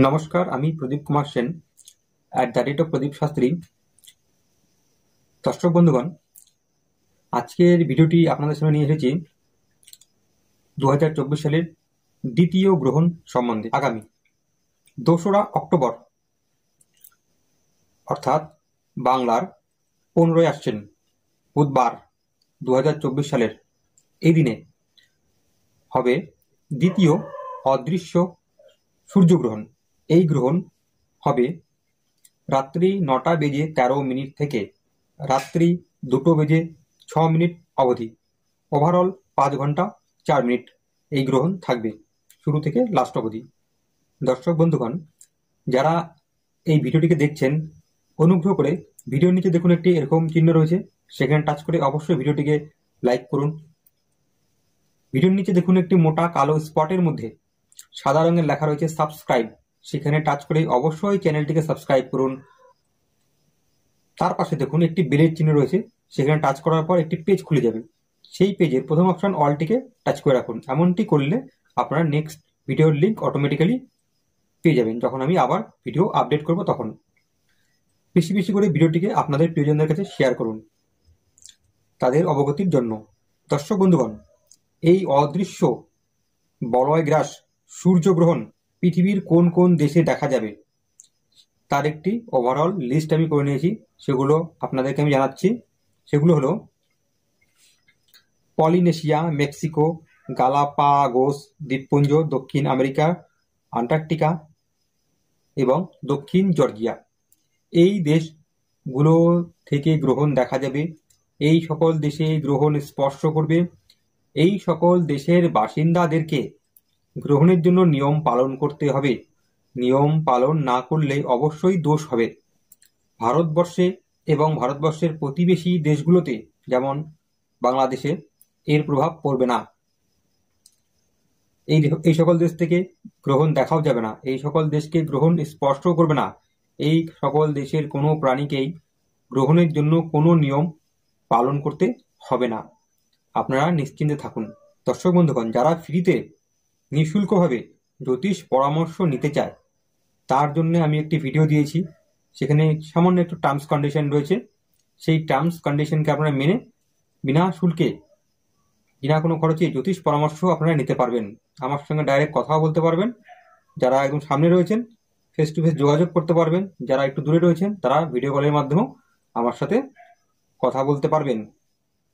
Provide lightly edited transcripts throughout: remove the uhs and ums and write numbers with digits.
নমস্কার, আমি প্রদীপ কুমার সেন @প্রদীপ শাস্ত্রী। দর্শক বন্ধুগণ, আজকের ভিডিওটি আপনাদের সামনে নিয়ে এসেছি 2024 সালের দ্বিতীয় গ্রহণ সম্বন্ধে। আগামী 2রা অক্টোবর অর্থাৎ বাংলার 15ই আশ্বিন বুধবার 2024 সালের এই দিনে হবে দ্বিতীয় অদৃশ্য সূর্যগ্রহণ। এই গ্রহণ হবে রাত্রি 9:13 থেকে রাত্রি 2:06 অবধি। ওভারঅল 5 ঘন্টা 4 মিনিট এই গ্রহণ থাকবে, শুরু থেকে লাস্ট অবধি। দর্শক বন্ধুগণ, যারা এই ভিডিওটিকে দেখছেন, অনুগ্রহ করে ভিডিওর নিচে দেখুন একটি এরকম চিহ্ন রয়েছে, সেখানে টাচ করে অবশ্যই ভিডিওটিকে লাইক করুন। ভিডিওর নিচে দেখুন একটি মোটা কালো স্পটের মধ্যে সাদা রঙের লেখা রয়েছে সাবস্ক্রাইব, সেখানে টাচ করে অবশ্যই চ্যানেলটিকে সাবস্ক্রাইব করুন। তার পাশে দেখুন একটি বেলের চিহ্ন রয়েছে, সেখানে টাচ করার পর একটি পেজ খুলে যাবে। সেই পেজের প্রথম অপশন অলটিকে টাচ করে রাখুন। এমনটি করলে আপনারা নেক্সট ভিডিওর লিঙ্ক অটোমেটিক্যালি পেয়ে যাবেন যখন আমি আবার ভিডিও আপডেট করব। তখন বেশি বেশি করে ভিডিওটিকে আপনাদের প্রিয়জনদের কাছে শেয়ার করুন তাদের অবগতির জন্য। দর্শক বন্ধুগণ, এই অদৃশ্য বলয়গ্রাস সূর্যগ্রহণ পৃথিবীর কোন কোন দেশে দেখা যাবে তার একটি ওভারঅল লিস্ট আমি করে নিয়েছি, সেগুলো আপনাদেরকে আমি জানাচ্ছি। সেগুলো হলো পলিনেশিয়া, মেক্সিকো, গালাপাগোস দ্বীপপুঞ্জ, দক্ষিণ আমেরিকা, আন্টার্কটিকা এবং দক্ষিণ জর্জিয়া। এই দেশগুলো থেকে গ্রহণ দেখা যাবে। এই সকল দেশে গ্রহণ স্পর্শ করবে। এই সকল দেশের বাসিন্দাদেরকে গ্রহণের জন্য নিয়ম পালন করতে হবে। নিয়ম পালন না করলে অবশ্যই দোষ হবে। ভারতবর্ষে এবং ভারতবর্ষের প্রতিবেশী দেশগুলোতে যেমন বাংলাদেশে এর প্রভাব পড়বে না। এই সকল দেশ থেকে গ্রহণ দেখাও যাবে না। এই সকল দেশকে গ্রহণ স্পর্শ করবে না। এই সকল দেশের কোনো প্রাণীকেই গ্রহণের জন্য কোনো নিয়ম পালন করতে হবে না। আপনারা নিশ্চিন্তে থাকুন। দর্শক বন্ধুগণ, যারা ফ্রিতে নিঃশুল্কভাবে জ্যোতিষ পরামর্শ নিতে চায়, তার জন্য আমি একটি ভিডিও দিয়েছি। সেখানে সামান্য একটু টার্মস কন্ডিশন রয়েছে। সেই টার্মস কন্ডিশনকে আপনারা মেনে বিনা শুল্কে, বিনা কোনো খরচে জ্যোতিষ পরামর্শ আপনারা নিতে পারবেন। আমার সঙ্গে ডাইরেক্ট কথাও বলতে পারবেন। যারা একদম সামনে রয়েছেন ফেস টু ফেস যোগাযোগ করতে পারবেন। যারা একটু দূরে রয়েছেন তারা ভিডিও কলের মাধ্যমেও আমার সাথে কথা বলতে পারবেন।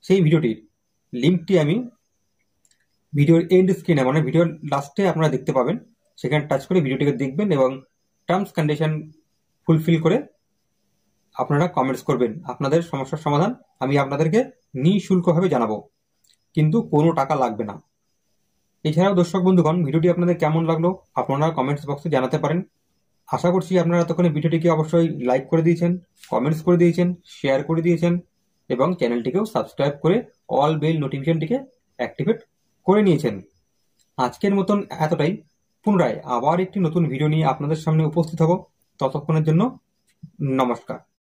সেই ভিডিওটির লিঙ্কটি আমি ভিডিওর এন্ড স্ক্রিনে, মানে ভিডিওর লাস্টে আপনারা দেখতে পাবেন। সেখানে টাচ করে ভিডিওটিকে দেখবেন এবং টার্মস কন্ডিশন ফুলফিল করে আপনারা কমেন্টস করবেন। আপনাদের সমস্যার সমাধান আমি আপনাদেরকে নিঃশুল্কভাবে জানাবো, কিন্তু কোনো টাকা লাগবে না। এছাড়াও দর্শক বন্ধুগণ, ভিডিওটি আপনাদের কেমন লাগলো আপনারা কমেন্টস বক্সে জানাতে পারেন। আশা করছি আপনারা এতক্ষণে ভিডিওটিকে অবশ্যই লাইক করে দিয়েছেন, কমেন্টস করে দিয়েছেন, শেয়ার করে দিয়েছেন এবং চ্যানেলটিকেও সাবস্ক্রাইব করে অল বেল নোটিফিকেশনটিকে অ্যাক্টিভেট করে নিয়েছেন। আজকের মতন এতটাই। পুনরায় আবার একটি নতুন ভিডিও নিয়ে আপনাদের সামনে উপস্থিত হব। ততক্ষণের জন্য নমস্কার।